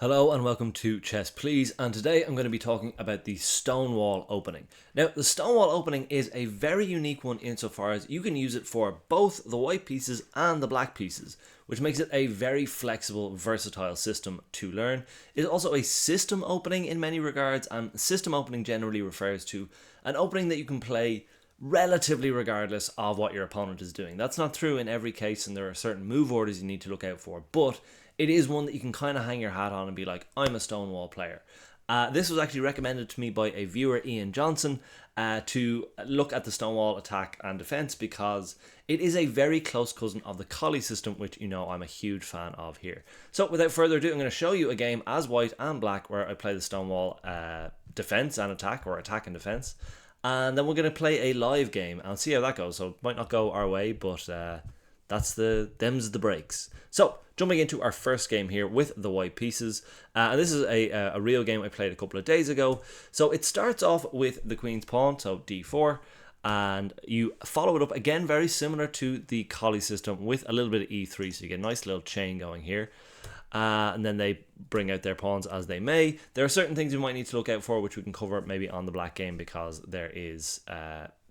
Hello and welcome to Chess Please, and today I'm going to be talking about the Stonewall opening. Now, the Stonewall opening is a very unique one insofar as you can use it for both the white pieces and the black pieces, which makes it a very flexible, versatile system to learn. It is also a system opening in many regards, and system opening generally refers to an opening that you can play relatively regardless of what your opponent is doing. That's not true in every case, and there are certain move orders you need to look out for, but it is one that you can kind of hang your hat on and be like, I'm a Stonewall player. This was actually recommended to me by a viewer, Ian Johnson, to look at the Stonewall Attack and Defence because it is a very close cousin of the Collie system, which you know I'm a huge fan of here. So without further ado, I'm going to show you a game as white and black where I play the Stonewall Defence and Attack, or Attack and Defence. And then we're going to play a live game and see how that goes. So it might not go our way, but them's the breaks. So jumping into our first game here with the white pieces, and this is a real game I played a couple of days ago. So it starts off with the queen's pawn, so d4, and you follow it up again very similar to the Collie system with a little bit of e3, so you get a nice little chain going here. And then they bring out their pawns as they may. There are certain things you might need to look out for, which we can cover maybe on the black game, because there is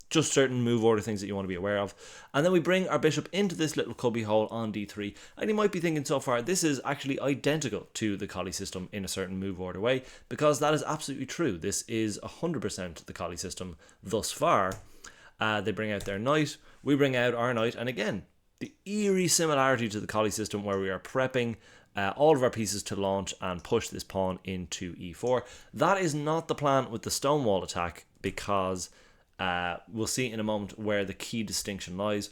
just certain move order things that you want to be aware of. And then we bring our bishop into this little cubby hole on d3, and you might be thinking so far this is actually identical to the Collie system in a certain move order way, because that is absolutely true. This is 100% the Collie system thus far. They bring out their knight, we bring out our knight, and again, the eerie similarity to the Collie system where we are prepping all of our pieces to launch and push this pawn into e4. That is not the plan with the Stonewall attack, because we'll see in a moment where the key distinction lies.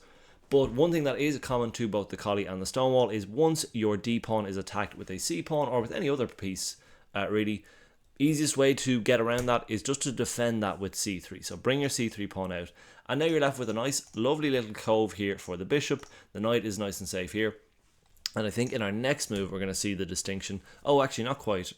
But one thing that is common to both the Collie and the Stonewall is once your D pawn is attacked with a C pawn or with any other piece, really, easiest way to get around that is just to defend that with c3. So bring your c3 pawn out, and now you're left with a nice lovely little cove here for the bishop. The knight is nice and safe here. And I think in our next move, we're going to see the distinction. Oh, actually, not quite.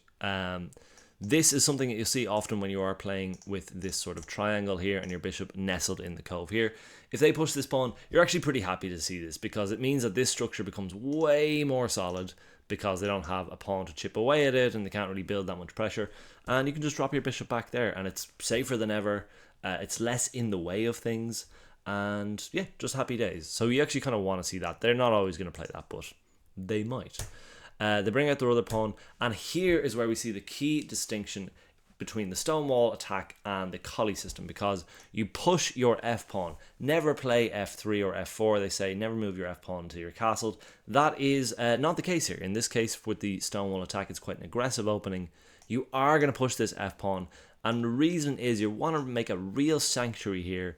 This is something that you see often when you are playing with this sort of triangle here and your bishop nestled in the cove here. If they push this pawn, you're actually pretty happy to see this, because it means that this structure becomes way more solid, because they don't have a pawn to chip away at it and they can't really build that much pressure. And you can just drop your bishop back there and it's safer than ever. It's less in the way of things. And yeah, just happy days. So you actually kind of want to see that. They're not always going to play that, but they might. They bring out their other pawn, and here is where we see the key distinction between the Stonewall attack and the Collie system, because you push your f pawn. Never play f3 or f4. They say never move your f pawn until you're castled. That is not the case here. In this case, with the Stonewall attack, it's quite an aggressive opening. You are going to push this f pawn, and the reason is you want to make a real sanctuary here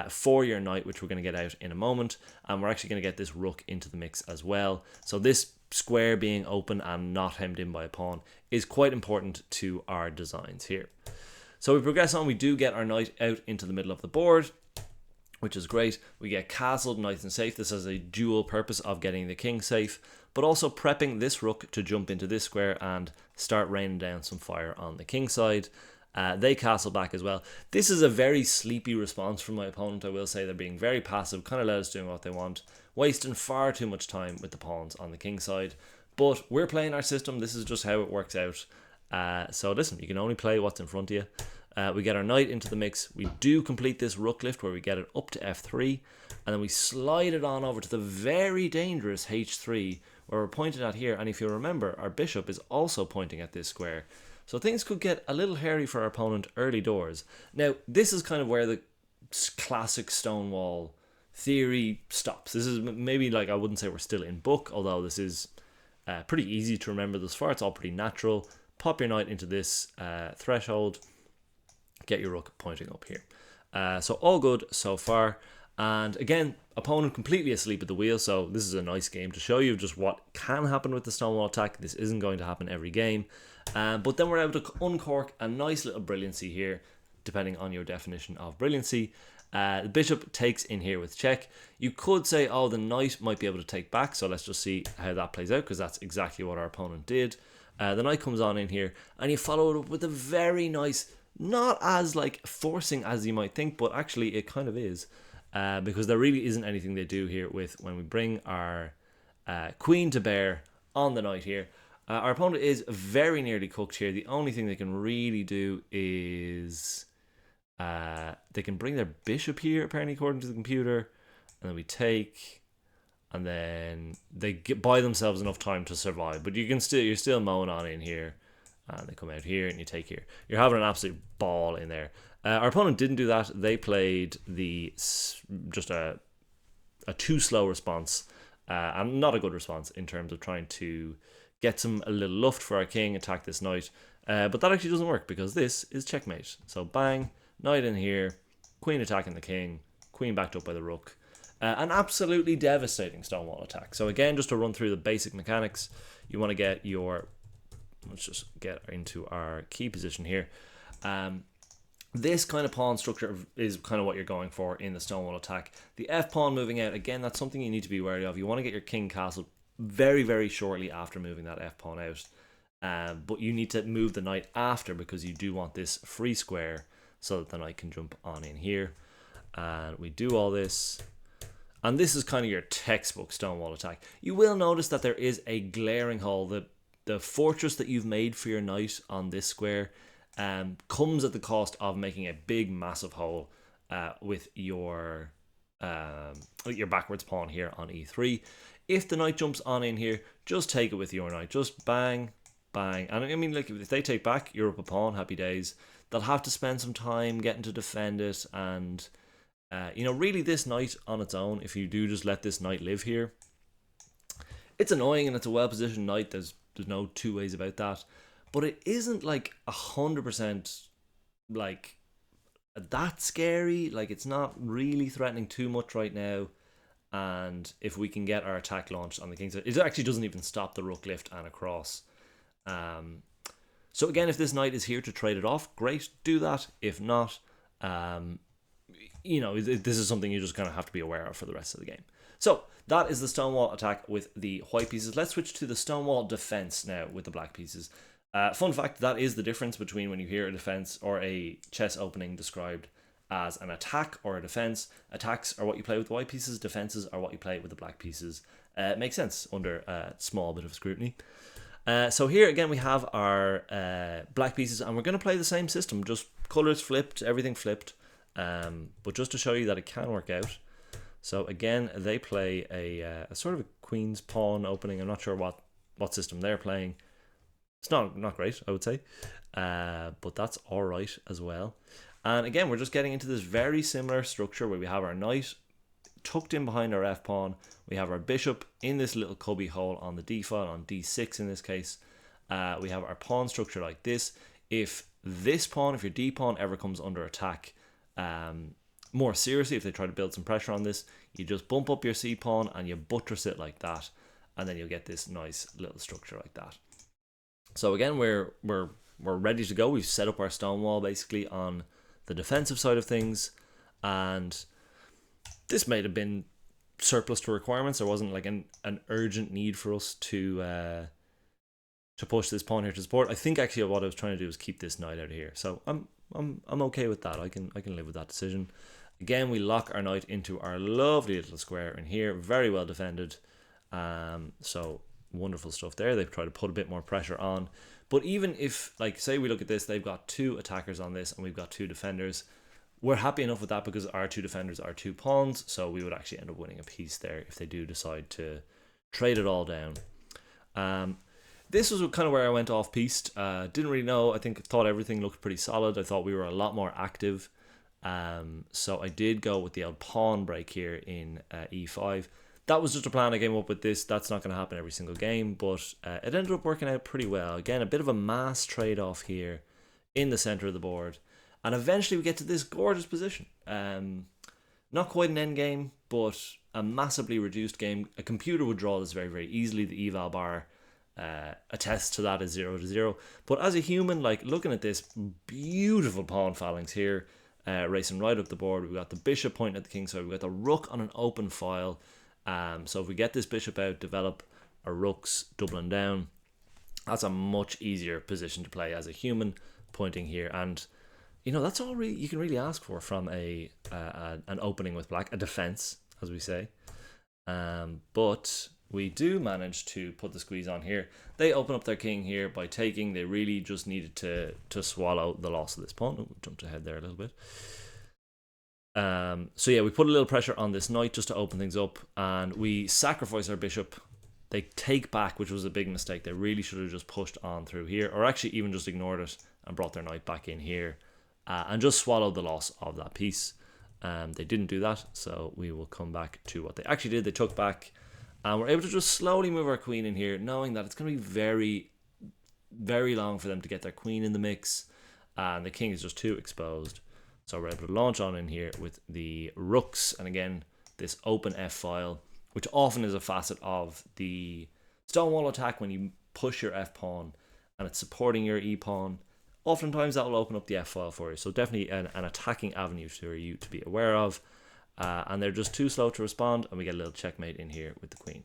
for your knight, which we're going to get out in a moment, and we're actually going to get this rook into the mix as well. So this square being open and not hemmed in by a pawn is quite important to our designs here. So we progress on. We do get our knight out into the middle of the board, which is great. We get castled nice and safe. This has a dual purpose of getting the king safe, but also prepping this rook to jump into this square and start raining down some fire on the king side. They castle back as well. This is a very sleepy response from my opponent. I will say they're being very passive, kind of let us doing what they want, wasting far too much time with the pawns on the king side. But we're playing our system. This is just how it works out. So listen, you can only play what's in front of you. We get our knight into the mix. We do complete this rook lift where we get it up to f3, and then we slide it on over to the very dangerous h3 where we're pointed at here. And if you remember, our bishop is also pointing at this square. So things could get a little hairy for our opponent early doors. Now, this is kind of where the classic Stonewall theory stops. This is maybe, like, I wouldn't say we're still in book, although this is pretty easy to remember thus far. It's all pretty natural. Pop your knight into this threshold. Get your rook pointing up here. So all good so far. And again, opponent completely asleep at the wheel. So this is a nice game to show you just what can happen with the Stonewall attack. This isn't going to happen every game. But then we're able to uncork a nice little brilliancy here, depending on your definition of brilliancy. The bishop takes in here with check. You could say, oh, the knight might be able to take back. So let's just see how that plays out, because that's exactly what our opponent did. The knight comes on in here, and you follow it up with a very nice, not as like forcing as you might think, but actually it kind of is. Because there really isn't anything they do here with when we bring our queen to bear on the knight here. Our opponent is very nearly cooked here. The only thing they can really do is they can bring their bishop here, apparently, according to the computer. And then we take, and then they buy themselves enough time to survive. But you're still mowing on in here. And they come out here and you take here. You're having an absolute ball in there. Our opponent didn't do that. They played just a too slow response. And not a good response in terms of trying to get a little luft for our king, attack this knight. But that actually doesn't work because this is checkmate. So bang, knight in here, queen attacking the king, queen backed up by the rook. An absolutely devastating Stonewall attack. So again, just to run through the basic mechanics, you want to get your... Let's just get into our key position here. This kind of pawn structure is kind of what you're going for in the Stonewall attack. The F pawn moving out, again, that's something you need to be wary of. You want to get your king castled very, very shortly after moving that F pawn out. But you need to move the knight after because you do want this free square so that the knight can jump on in here. And we do all this. And this is kind of your textbook Stonewall attack. You will notice that there is a glaring hole. The fortress that you've made for your knight on this square comes at the cost of making a big, massive hole with your backwards pawn here on e3. If the knight jumps on in here, just take it with your knight. Just bang, bang. And I mean, like, if they take back, you're up a pawn, happy days. They'll have to spend some time getting to defend it. And, really this knight on its own, if you do just let this knight live here, it's annoying and it's a well-positioned knight. There's no two ways about that. But it isn't like 100% like that scary. Like, it's not really threatening too much right now. And if we can get our attack launched on the kingside, it actually doesn't even stop the rook lift and across. So again, if this knight is here to trade it off, great, do that. If not, this is something you just kind of have to be aware of for the rest of the game. So that is the Stonewall attack with the white pieces. Let's switch to the Stonewall defense now with the black pieces. Fun fact, that is the difference between when you hear a defense or a chess opening described as an attack or a defense. Attacks are what you play with the white pieces, defenses are what you play with the black pieces. It makes sense under a small bit of scrutiny. So here again we have our black pieces, and we're going to play the same system, just colours flipped, everything flipped, but just to show you that it can work out. So again, they play a sort of a queen's pawn opening. I'm not sure what system they're playing. It's not great, I would say, but that's all right as well. And again, we're just getting into this very similar structure where we have our knight tucked in behind our F pawn. We have our bishop in this little cubby hole on the D file, on D6 in this case. We have our pawn structure like this. If your D pawn ever comes under attack, more seriously, if they try to build some pressure on this, you just bump up your C pawn and you buttress it like that, and then you'll get this nice little structure like that. So again, we're ready to go. We've set up our Stonewall basically on the defensive side of things, and this might have been surplus to requirements. There wasn't like an urgent need for us to push this pawn here to support. I think actually what I was trying to do was keep this knight out of here. So I'm okay with that. I can live with that decision. Again, we lock our knight into our lovely little square in here, very well defended. So wonderful stuff there. They've tried to put a bit more pressure on. But even if, like, say we look at this, they've got two attackers on this and we've got two defenders. We're happy enough with that because our two defenders are two pawns, so we would actually end up winning a piece there if they do decide to trade it all down. This was kind of where I went off-piste. Didn't really know. I thought everything looked pretty solid. I thought we were a lot more active. So I did go with the old pawn break here in e5. That was just a plan I came up with this. That's not going to happen every single game, but it ended up working out pretty well. Again, a bit of a mass trade-off here in the center of the board. And eventually we get to this gorgeous position. Not quite an end game, but a massively reduced game. A computer would draw this very, very easily. The eval bar attests to that as 0-0. But as a human, like, looking at this beautiful pawn phalanx here, racing right up the board. We've got the bishop pointing at the king side. We've got the rook on an open file. So if we get this bishop out, develop our rooks doubling down, that's a much easier position to play as a human pointing here. And that's all you can really ask for from an opening with black, a defense, as we say. But we do manage to put the squeeze on here. They open up their king here by taking. They really just needed to swallow the loss of this pawn. Oh, we jumped ahead there a little bit. So yeah, we put a little pressure on this knight just to open things up, and we sacrifice our bishop. They take back, which was a big mistake. They really should have just pushed on through here, or actually even just ignored it and brought their knight back in here, and just swallowed the loss of that piece. They didn't do that, so we will come back to what they actually did. They took back, and we're able to just slowly move our queen in here, knowing that it's going to be very, very long for them to get their queen in the mix, and the king is just too exposed. So we're able to launch on in here with the rooks, and again, this open F file, which often is a facet of the Stonewall attack when you push your F pawn and it's supporting your E pawn. Oftentimes that will open up the F file for you. So definitely an attacking avenue for you to be aware of. And they're just too slow to respond, and we get a little checkmate in here with the queen.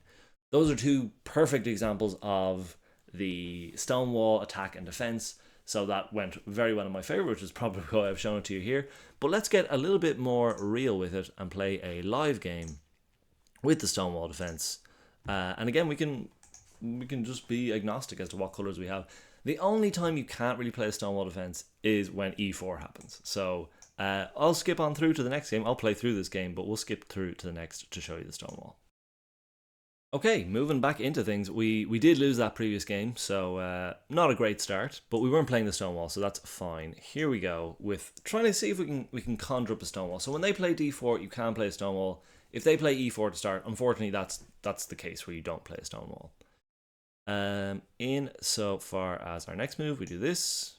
Those are two perfect examples of the Stonewall attack and defense. So that went very well in my favor, which is probably why I've shown it to you here. But let's get a little bit more real with it and play a live game with the Stonewall defense. And again, we can just be agnostic as to what colors we have. The only time you can't really play a Stonewall defense is when e4 happens. So I'll skip on through to the next game. I'll play through this game, but we'll skip through to the next to show you the Stonewall. Okay, moving back into things, we did lose that previous game, so not a great start, but we weren't playing the Stonewall, so that's fine. Here we go with trying to see if we can conjure up a Stonewall. So when they play d4, you can play a Stonewall. If they play e4 to start, unfortunately that's the case where you don't play a Stonewall. In so far as our next move, we do this.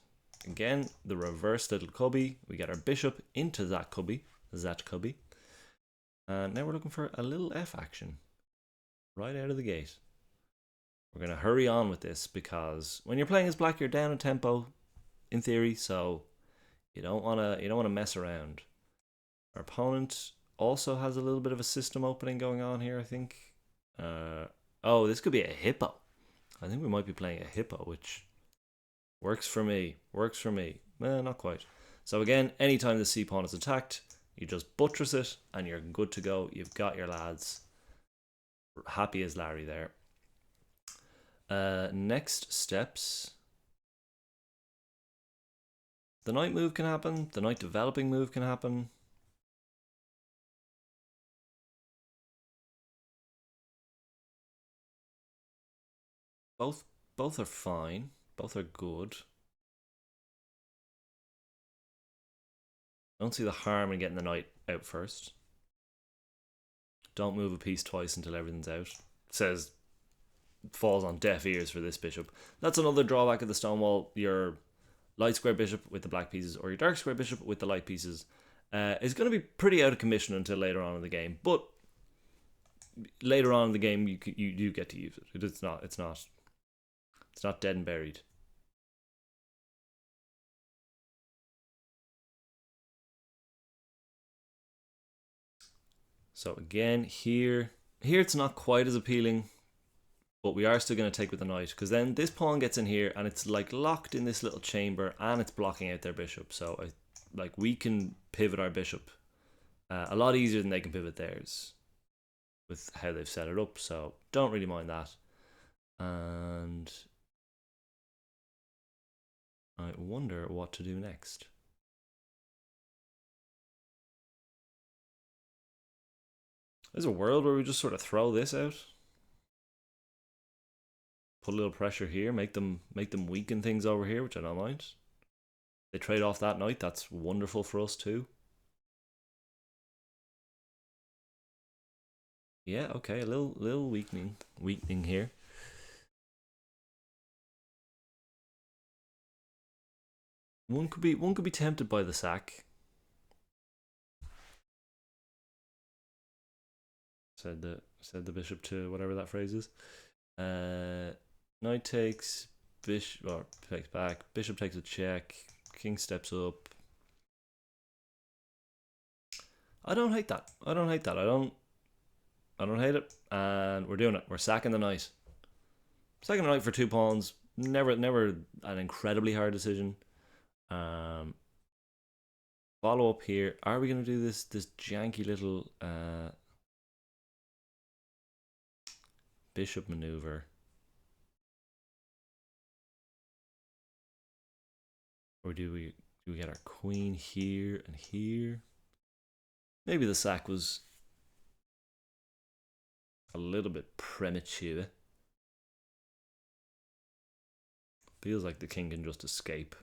Again, the reverse little cubby. We get our bishop into that cubby. And now we're looking for a little F action right out of the gate. We're going to hurry on with this because when you're playing as black, you're down a tempo in theory, so you don't want to mess around. Our opponent also has a little bit of a system opening going on here, I think. Oh, this could be a hippo. I think we might be playing a hippo, which works for me. Not quite. So again, anytime the C pawn is attacked, you just buttress it and you're good to go. You've got your lads. Happy as Larry there. Next steps. The knight move can happen. The knight developing move can happen. Both are fine. Both are good. I don't see the harm in getting the knight out first. Don't move a piece twice until everything's out. Says falls on deaf ears for this bishop. That's another drawback of the Stonewall. Your light square bishop with the black pieces or your dark square bishop with the light pieces is going to be pretty out of commission until later on in the game. But later on in the game, you do get to use it. It's not dead and buried. So again, here it's not quite as appealing, but we are still going to take with the knight, because then this pawn gets in here and it's like locked in this little chamber and it's blocking out their bishop. So we can pivot our bishop a lot easier than they can pivot theirs with how they've set it up. So don't really mind that. And I wonder what to do next. There's a world where we just sort of throw this out. Put a little pressure here, make them weaken things over here, which I don't mind. They trade off that knight, that's wonderful for us too. Yeah, okay, a little weakening here. One could be tempted by the sack. Said the bishop to whatever that phrase is. Knight takes, bishop or takes back, bishop takes a check, king steps up. I don't hate that. I don't hate it, and we're doing it. We're sacking the knight. Sacking the knight for 2 pawns. Never an incredibly hard decision. Follow up here. Are we going to do this janky little bishop maneuver. Or do we get our queen here and here? Maybe the sack was a little bit premature. Feels like the king can just escape.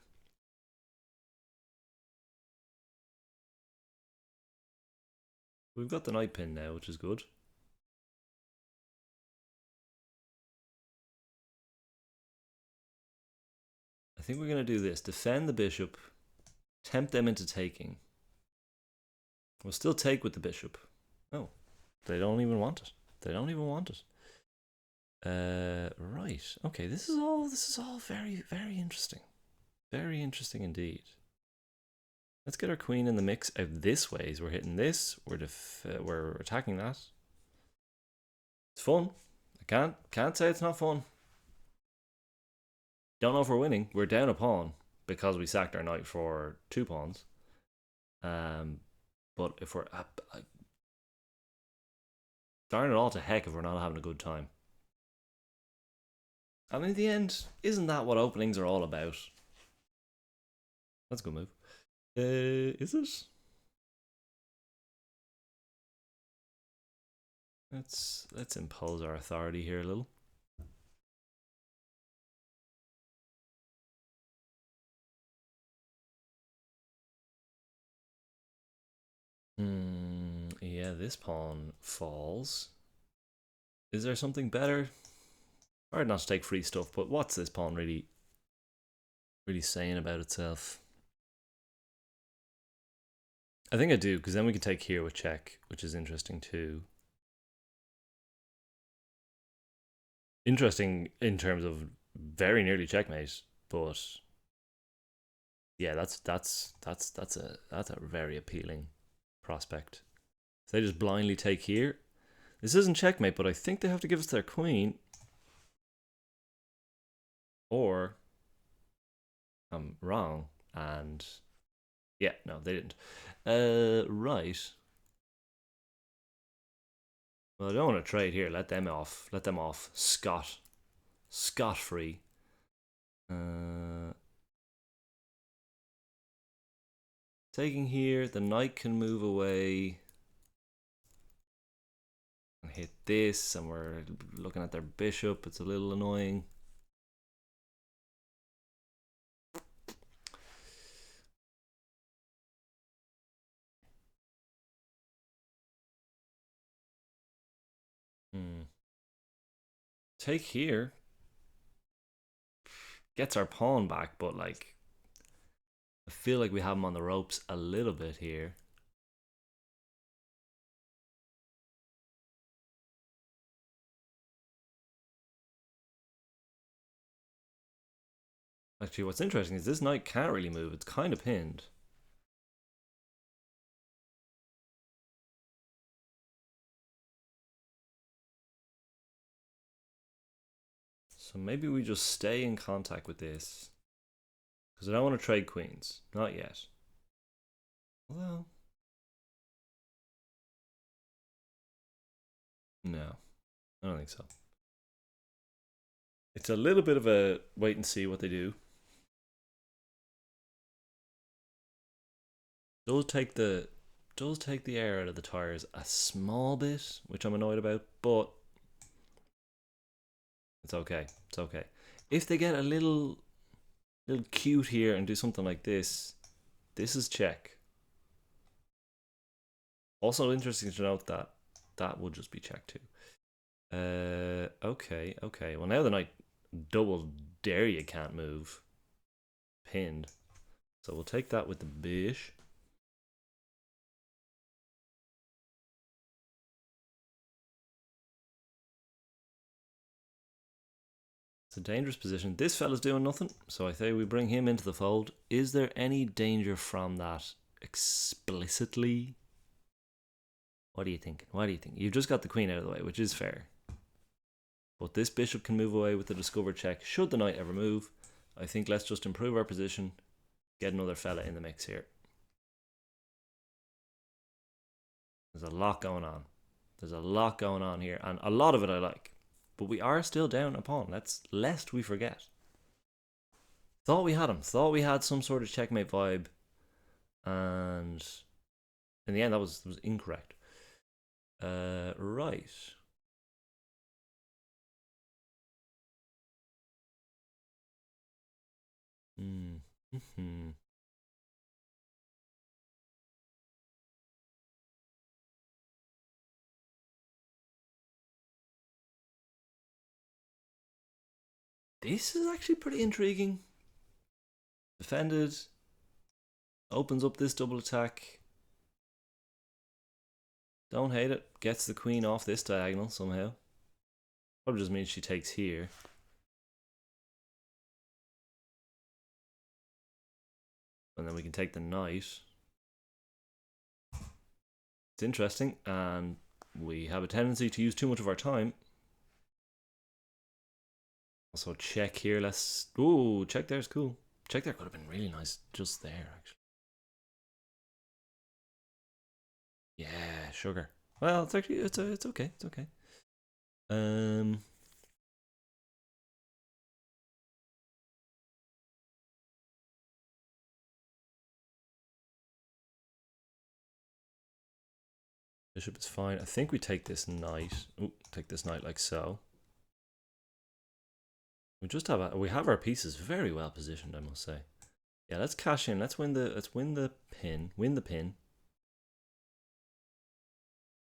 We've got the knight pin now, which is good. I think we're going to do this. Defend the bishop. Tempt them into taking. We'll still take with the bishop. Oh, they don't even want it. They don't even want it. Right. Okay, this is all very, very interesting. Very interesting indeed. Let's get our queen in the mix out this way. We're hitting this. We're attacking that. It's fun. I can't say it's not fun. Don't know if we're winning. We're down a pawn because we sacked our knight for 2 pawns. But if we're darn it all to heck if we're not having a good time. And in the end, isn't that what openings are all about? That's a good move. Is it? Let's impose our authority here a little. Yeah, this pawn falls. Is there something better? Hard not to take free stuff, but what's this pawn really saying about itself? I think I do, because then we can take here with check, which is interesting too. Interesting in terms of very nearly checkmate, but yeah, that's a very appealing prospect. If they just blindly take here, this isn't checkmate, but I think they have to give us their queen, or I'm wrong, and yeah, no, they didn't. Right. Well, I don't want to trade here. Let them off. Let them off. Scot-free. Taking here, the knight can move away and hit this, and we're looking at their bishop. It's a little annoying. Take here gets our pawn back, but like I feel like we have him on the ropes a little bit here. Actually, what's interesting is this knight can't really move. It's kind of pinned. So maybe we just stay in contact with this. Because I don't want to trade queens. Not yet. Although... no. I don't think so. It's a little bit of a wait and see what they do. Does take the air out of the tires a small bit, which I'm annoyed about, but it's okay. It's okay. If they get a little cute here and do something like this, this is check. Also interesting to note that that would just be check too. Okay. Well, now the knight double dare you can't move. Pinned. So we'll take that with the bish. It's a dangerous position. This fella's doing nothing, so I say we bring him into the fold. Is there any danger from that explicitly? What do you think? What do you think? You've just got the queen out of the way, which is fair. But this bishop can move away with the discovered check. Should the knight ever move, I think let's just improve our position, get another fella in the mix here. There's a lot going on. There's a lot going on here, and a lot of it I like. but we are still down a pawn. Lest we forget. Thought we had him. Thought we had some sort of checkmate vibe, and in the end, that was incorrect. Right. Mm-hmm. This is actually pretty intriguing. Defended. Opens up this double attack. Don't hate it. Gets the queen off this diagonal somehow. Probably just means she takes here. And then we can take the knight. It's interesting, and we have a tendency to use too much of our time. Also check here, let's... Ooh, check there's cool. Check there could have been really nice just there, actually. Yeah, sugar. Well, it's actually, it's okay, it's okay. Bishop is fine. I think we take this knight. Ooh, take this knight like so. We have our pieces very well positioned, I must say. Yeah, let's cash in. Let's win the pin. Win the pin.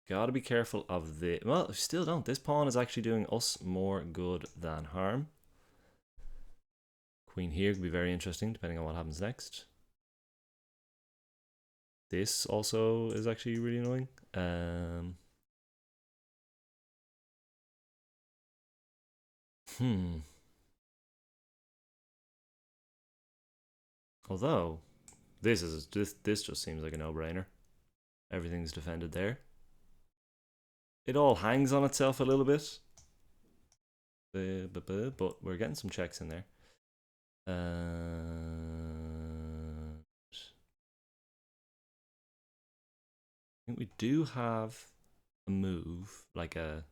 Gotta be careful of the... Well, we still don't. This pawn is actually doing us more good than harm. Queen here could be very interesting, depending on what happens next. This also is actually really annoying. Although, this just seems like a no-brainer. Everything's defended there. It all hangs on itself a little bit. But we're getting some checks in there. I think we do have a move, like we have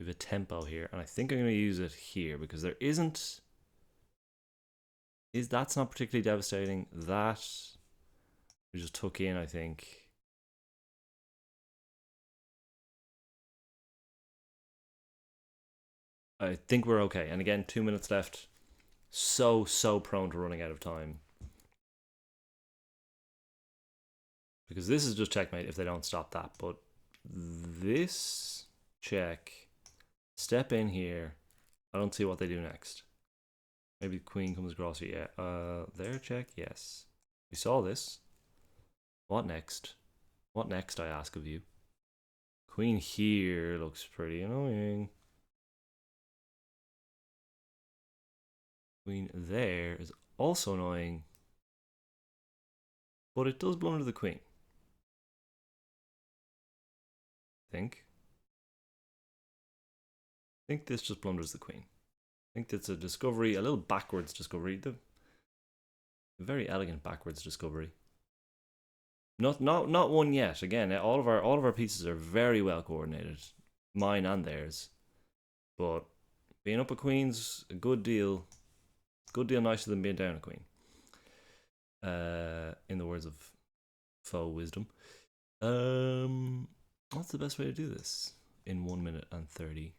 a tempo here, and I think I'm going to use it here because there isn't... That's not particularly devastating. That we just took in, I think. I think we're okay. And again, 2 minutes left. So prone to running out of time. Because this is just checkmate if they don't stop that. But this check, step in here. I don't see what they do next. Maybe the queen comes across here. Yeah. Their check, yes. We saw this. What next? What next, I ask of you? Queen here looks pretty annoying. Queen there is also annoying. But it does blunder the queen. I think this just blunders the queen. I think that's a discovery, a little backwards discovery. A very elegant backwards discovery. Not one yet. Again, all of our pieces are very well coordinated, mine and theirs. But being up a queen's a good deal nicer than being down a queen. In the words of faux wisdom. What's the best way to do this in 1 minute and 30?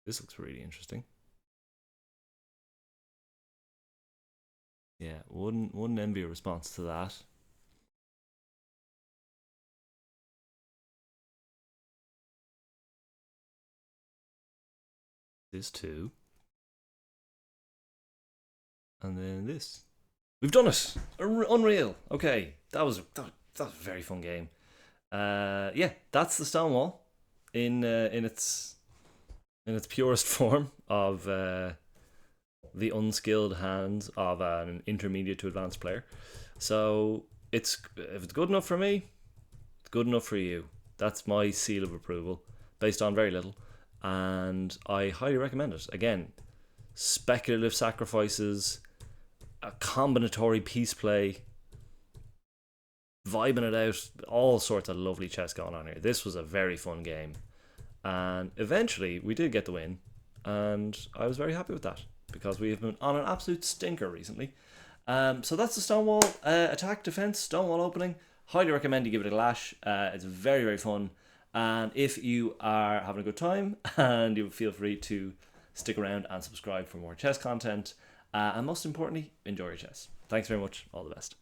This looks really interesting. Yeah, wouldn't envy a response to that. This too. And then this. We've done it! Unreal. Okay, that was a very fun game. Yeah, that's the Stonewall in its purest form of the unskilled hands of an intermediate to advanced player. So if it's good enough for me, it's good enough for you. That's my seal of approval, based on very little, and I highly recommend it. Again, speculative sacrifices, a combinatory piece play, vibing it out, all sorts of lovely chess going on here. This was a very fun game. And eventually we did get the win, and I was very happy with that because we have been on an absolute stinker recently. So that's the Stonewall Attack Defence Stonewall opening. Highly recommend you give it a lash. It's very, very fun. And if you are having a good time, and you feel free to stick around and subscribe for more chess content. And most importantly, enjoy your chess. Thanks very much. All the best.